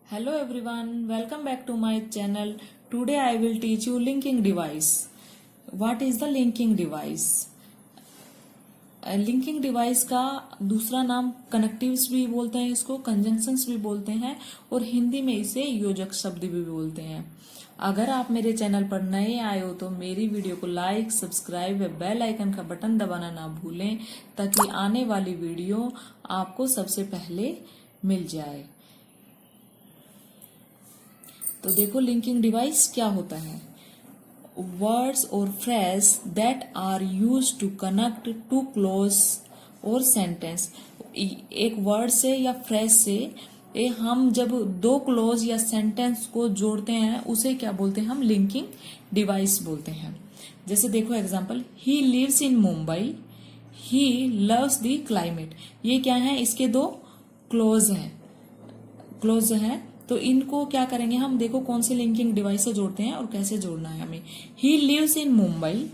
Hello everyone, welcome back to my channel. Today I will teach you linking device. What is the linking device? Linking device का दूसरा नाम connectives भी बोलते हैं, इसको conjunctions भी बोलते हैं और हिंदी में इसे योजक शब्द भी बोलते हैं। अगर आप मेरे चैनल पर नए आए हो तो मेरी वीडियो को लाइक, सब्सक्राइब व बेल आइकन का बटन दबाना ना भूलें ताकि आने वाली वीडियो आपको सबसे पहले मिल जाए। तो देखो लिंकिंग डिवाइस क्या होता है। वर्ड्स और phrase that are use to connect two clause और सेंटेंस। एक वर्ड से या फ्रेज से हम जब दो क्लोज या सेंटेंस को जोड़ते हैं उसे क्या बोलते हैं, हम लिंकिंग डिवाइस बोलते हैं। जैसे देखो example, he lives in Mumbai, he loves the climate. ये क्या है, इसके दो क्लोज हैं तो इनको क्या करेंगे हम, देखो कौन से लिंकिंग डिवाइस से जोड़ते हैं और कैसे जोड़ना है हमें। He lives in Mumbai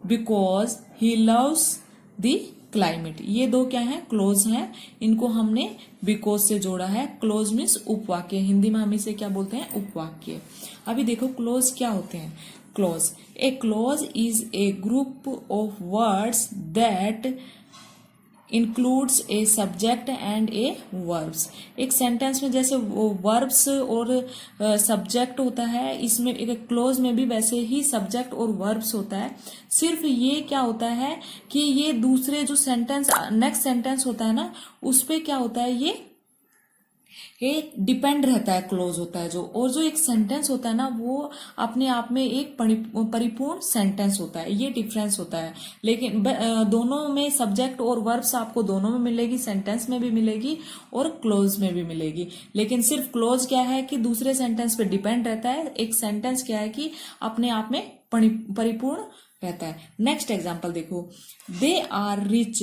because he loves the climate. ये दो क्या है, क्लोज हैं, इनको हमने बिकॉज से जोड़ा है। क्लोज मीन्स उपवाक्य, हिंदी में हम इसे क्या बोलते हैं, उपवाक्य। अभी देखो क्लोज क्या होते हैं। Close is a group of words that includes a subject and A verbs. एक सेंटेंस में जैसे वर्ब्स और सब्जेक्ट होता है, इसमें एक क्लोज में भी वैसे ही सब्जेक्ट और वर्ब्स होता है। सिर्फ ये क्या होता है कि ये दूसरे जो सेंटेंस नेक्स्ट सेंटेंस होता है ना, उस पे क्या होता है, ये डिपेंड रहता है, क्लोज होता है जो। और जो एक सेंटेंस होता है ना, वो अपने आप में एक परिपूर्ण सेंटेंस होता है, ये डिफरेंस होता है। लेकिन दोनों में सब्जेक्ट और वर्ब्स आपको दोनों में मिलेगी, सेंटेंस में भी मिलेगी और क्लोज में भी मिलेगी। लेकिन सिर्फ क्लोज क्या है कि दूसरे सेंटेंस पे डिपेंड रहता है, एक सेंटेंस क्या है कि अपने आप में परिपूर्ण रहता है। नेक्स्ट एग्जाम्पल देखो, they are rich,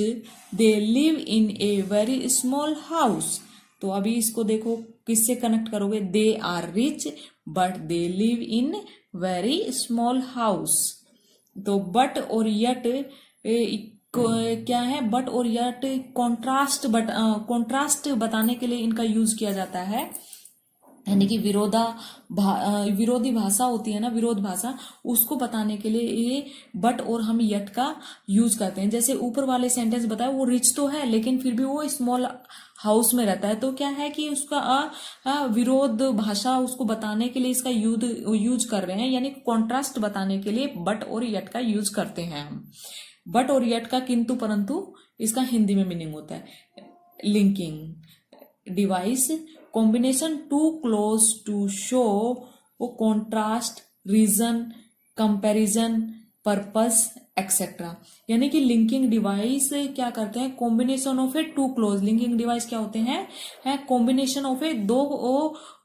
they live in a very small house. तो अभी इसको देखो किससे कनेक्ट करोगे, they are rich but they live in very small house. तो बट और यट क्या है, बट और यट कॉन्ट्रास्ट बताने के लिए इनका यूज किया जाता है। यानी कि विरोधी भाषा होती है ना, विरोध भाषा, उसको बताने के लिए ये बट और हम यट का यूज करते हैं। जैसे ऊपर वाले सेंटेंस बताया, वो रिच तो है लेकिन फिर भी वो स्मॉल हाउस में रहता है, तो क्या है कि उसका विरोध भाषा उसको बताने के लिए इसका यूज कर रहे हैं, यानी कॉन्ट्रास्ट बताने के लिए बट और यट का यूज करते हैं हम। बट और यट का किंतु परंतु इसका हिंदी में मीनिंग होता है। Linking device, combination two clause to show contrast, reason, comparison, purpose etcetera. यानी कि लिंकिंग डिवाइस क्या करते हैं, combination of a two clause. Linking device क्या होते हैं, कॉम्बिनेशन ऑफ ए दो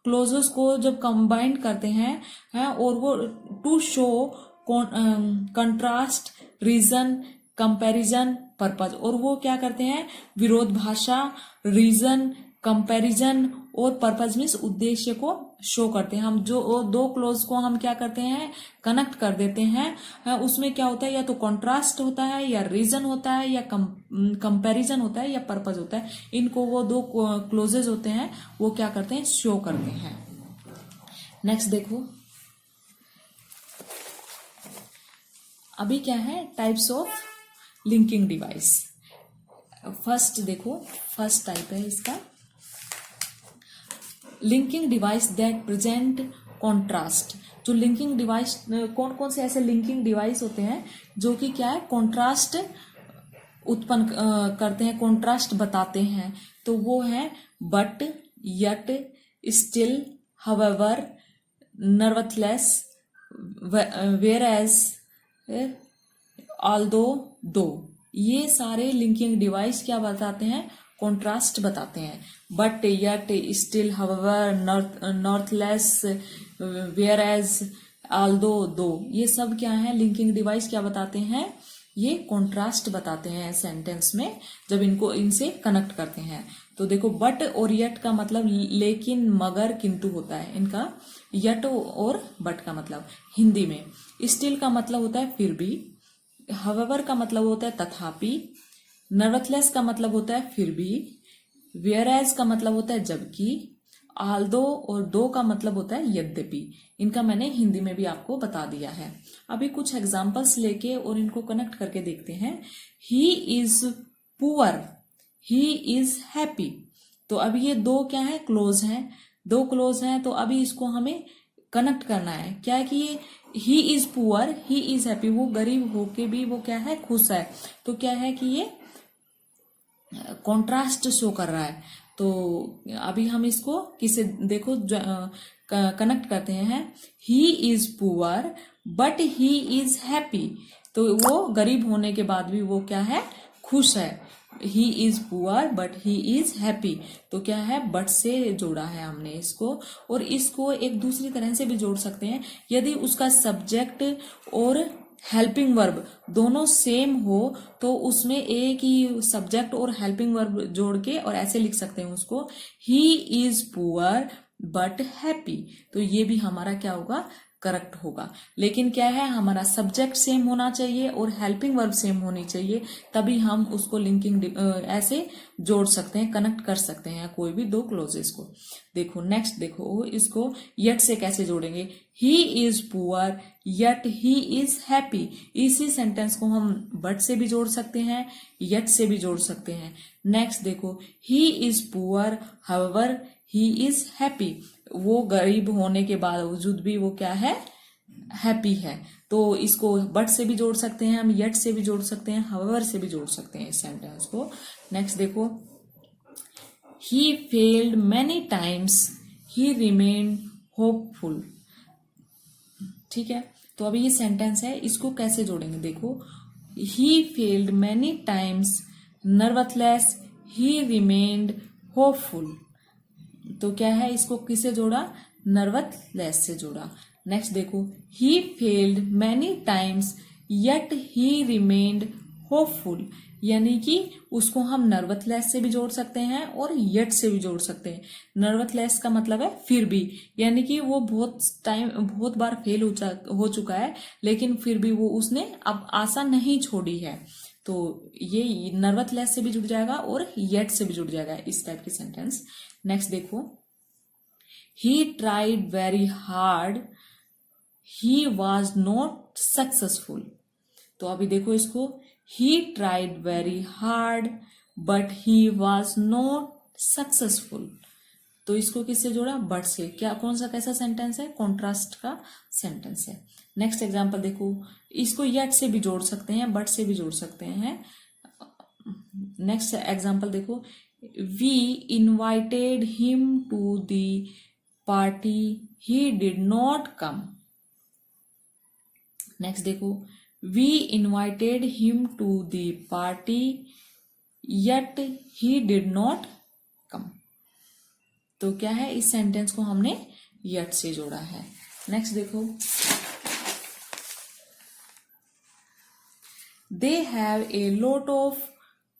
क्लोजेस को जब कंबाइंड करते हैं और वो to show contrast, reason, comparison, purpose. और वो क्या करते हैं, विरोध भाषा, रीजन, कंपैरिजन और पर्पस मीन्स उद्देश्य को शो करते हैं। हम जो दो क्लोज को हम क्या करते हैं, कनेक्ट कर देते हैं, उसमें क्या होता है, या तो कॉन्ट्रास्ट होता है, या रीजन होता है, या कंपैरिजन होता है, या पर्पस होता है। इनको वो दो क्लोजेज होते हैं, वो क्या करते हैं, शो करते हैं। नेक्स्ट देखो, अभी क्या है, types of linking device. First देखो, फर्स्ट टाइप है इसका, linking device that present contrast. जो लिंकिंग डिवाइस, कौन कौन से ऐसे लिंकिंग डिवाइस होते हैं जो कि क्या है, कॉन्ट्रास्ट उत्पन्न करते हैं, कॉन्ट्रास्ट बताते हैं। तो वो है but, yet, still, however, nevertheless, whereas, although, though. ये सारे लिंकिंग डिवाइस क्या बताते हैं, कॉन्ट्रास्ट बताते हैं। But, yet, still, however, nevertheless, whereas, although, though, ये सब क्या है, लिंकिंग डिवाइस क्या बताते हैं, ये कॉन्ट्रास्ट बताते हैं सेंटेंस में जब इनसे कनेक्ट करते हैं। तो देखो बट और यट का मतलब लेकिन, मगर, किंतु होता है इनका। यट और बट का मतलब हिंदी में। स्टिल का मतलब होता है फिर भी, हाउएवर का मतलब होता है तथापि, नर्वथलेस का मतलब होता है फिर भी, वेयरएज का मतलब होता है जबकि, आल्दो और दो का मतलब होता है यद्यपि। इनका मैंने हिंदी में भी आपको बता दिया है। अभी कुछ एग्जाम्पल्स लेके और इनको कनेक्ट करके देखते हैं। He is poor, he is happy. तो अभी ये दो क्या है, क्लोज हैं, दो क्लोज हैं। तो अभी इसको हमें कनेक्ट करना है। क्या है कि ये he is poor, he is happy, वो गरीब होके भी वो क्या है, खुश है। तो क्या है कि ये कॉन्ट्रास्ट शो कर रहा है। तो अभी हम इसको किसे देखो कनेक्ट करते हैं। He is poor but he is happy. तो वो गरीब होने के बाद भी वो क्या है, खुश है। He is poor but he is happy. तो क्या है, बट से जोड़ा है हमने इसको। और इसको एक दूसरी तरह से भी जोड़ सकते हैं। यदि उसका सब्जेक्ट और हेल्पिंग वर्ब दोनों सेम हो तो उसमें एक ही सब्जेक्ट और हेल्पिंग वर्ब जोड़ के और ऐसे लिख सकते हैं उसको, he is poor but happy. तो ये भी हमारा क्या होगा, करेक्ट होगा। लेकिन क्या है, हमारा सब्जेक्ट सेम होना चाहिए और हेल्पिंग वर्ब सेम होनी चाहिए, तभी हम उसको लिंकिंग ऐसे जोड़ सकते हैं, कनेक्ट कर सकते हैं कोई भी दो क्लोजेस को। देखो नेक्स्ट, देखो इसको यट से कैसे जोड़ेंगे। He is poor yet he is happy. इसी सेंटेंस को हम बट से भी जोड़ सकते हैं, यट से भी जोड़ सकते हैं। नेक्स्ट देखो, he is poor however he is happy. वो गरीब होने के बावजूद भी वो क्या है, हैप्पी है। तो इसको बट से भी जोड़ सकते हैं हम, यट से भी जोड़ सकते हैं, हाउएवर से भी जोड़ सकते हैं इस सेंटेंस को। नेक्स्ट देखो, he failed many times he remained hopeful. ठीक है, तो अभी ये सेंटेंस है, इसको कैसे जोड़ेंगे देखो। He failed many times nevertheless he remained hopeful. तो क्या है, इसको किसे जोड़ा, नर्वथलेस से जोड़ा। नेक्स्ट देखो, he failed many times yet he remained hopeful. यानी कि उसको हम नर्वथलेस से भी जोड़ सकते हैं और यट से भी जोड़ सकते हैं। नर्वथलेस का मतलब है फिर भी, यानी कि वो बहुत बार फेल हो चुका है, लेकिन फिर भी वो उसने अब आशा नहीं छोड़ी है। तो ये नर्वथलेस से भी जुड़ जाएगा और येट से भी जुड़ जाएगा, इस टाइप की सेंटेंस। नेक्स्ट देखो, he tried very hard he was not successful. तो अभी देखो इसको, he tried very hard but he was not successful. तो इसको किससे जोड़ा, बट से। क्या, कौन सा कैसा सेंटेंस है, कॉन्ट्रास्ट का सेंटेंस है। नेक्स्ट एग्जांपल देखो, इसको यट से भी जोड़ सकते हैं, बट से भी जोड़ सकते हैं। नेक्स्ट एग्जांपल देखो, we invited him to the party he did not come. Next देखो, we invited him to the party yet he did not come. तो क्या है, इस सेंटेंस को हमने यट से जोड़ा है। नेक्स्ट देखो, they have a lot of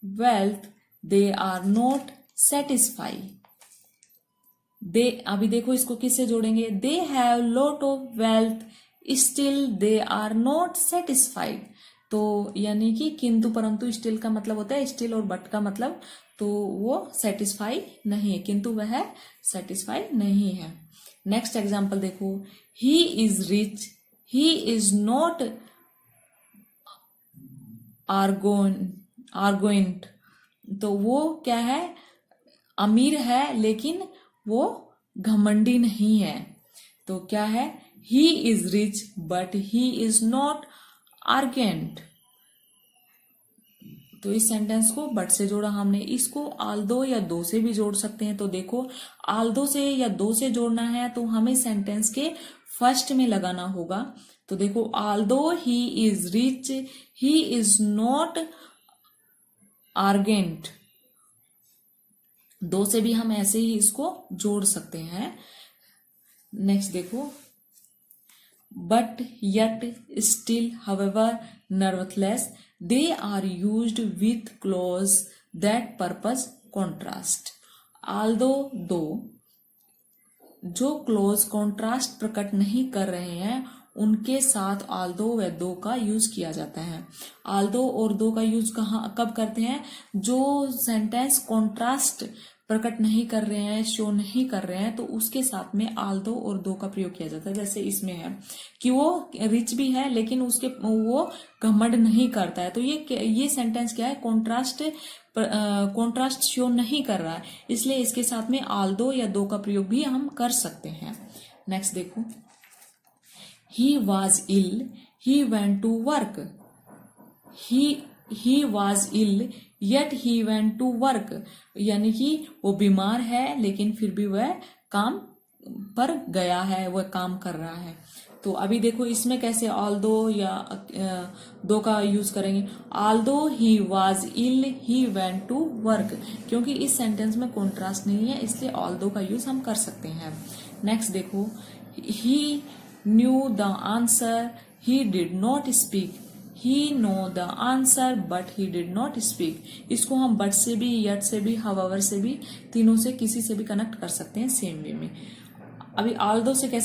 wealth they are not satisfy. They, अभी देखो इसको किससे जोड़ेंगे, they have lot of wealth still they are not satisfied. तो यानी कि किंतु परंतु स्टिल का मतलब होता है, स्टिल और बट का मतलब, तो वो सेटिस्फाई नहीं है, किंतु वह सेटिस्फाई नहीं है। नेक्स्ट एग्जांपल देखो, he is rich he is not arrogant. तो वो क्या है, अमीर है लेकिन वो घमंडी नहीं है। तो क्या है, ही is rich but he is not urgent. तो इस सेंटेंस को बट से जोड़ा हमने। इसको आल्दो या दो से भी जोड़ सकते हैं। तो देखो, आल्दो से या दो से जोड़ना है तो हमें सेंटेंस के फर्स्ट में लगाना होगा। तो देखो, Aldous he is rich he is not urgent. दो से भी हम ऐसे ही इसको जोड़ सकते हैं। नेक्स्ट देखो, but yet still however nevertheless they are used with clause that purpose contrast. Although though, जो क्लॉज कॉन्ट्रास्ट प्रकट नहीं कर रहे हैं उनके साथ आल्दो व दो का यूज किया जाता है। आल्दो और दो का यूज कब करते हैं, जो सेंटेंस कॉन्ट्रास्ट प्रकट नहीं कर रहे हैं, शो नहीं कर रहे हैं, तो उसके साथ में आल्दो और दो का प्रयोग किया जाता है। जैसे इसमें है कि वो रिच भी है लेकिन उसके वो घमंड नहीं करता है, तो ये सेंटेंस क्या है, कॉन्ट्रास्ट शो नहीं कर रहा है, इसलिए इसके साथ में आल्दो या दो का प्रयोग भी हम कर सकते हैं। नेक्स्ट देखो, he was ill, he went to work. He was ill yet he went to work, यानी कि वो बीमार है लेकिन फिर भी वह काम पर गया है, वह काम कर रहा है। तो अभी देखो इसमें कैसे ऑल्दो या दो का यूज करेंगे। Although he was ill he went to work, क्योंकि इस सेंटेंस में कॉन्ट्रास्ट नहीं है इसलिए ऑल्दो का यूज हम कर सकते हैं। नेक्स्ट देखो, he knew the answer he did not speak. He know the answer but he did not speak. इसको हम बट से भी, यट से भी, हाउएवर से भी, तीनों से किसी से भी कनेक्ट कर सकते हैं सेम वे में। अभी ऑल्दो से कैसे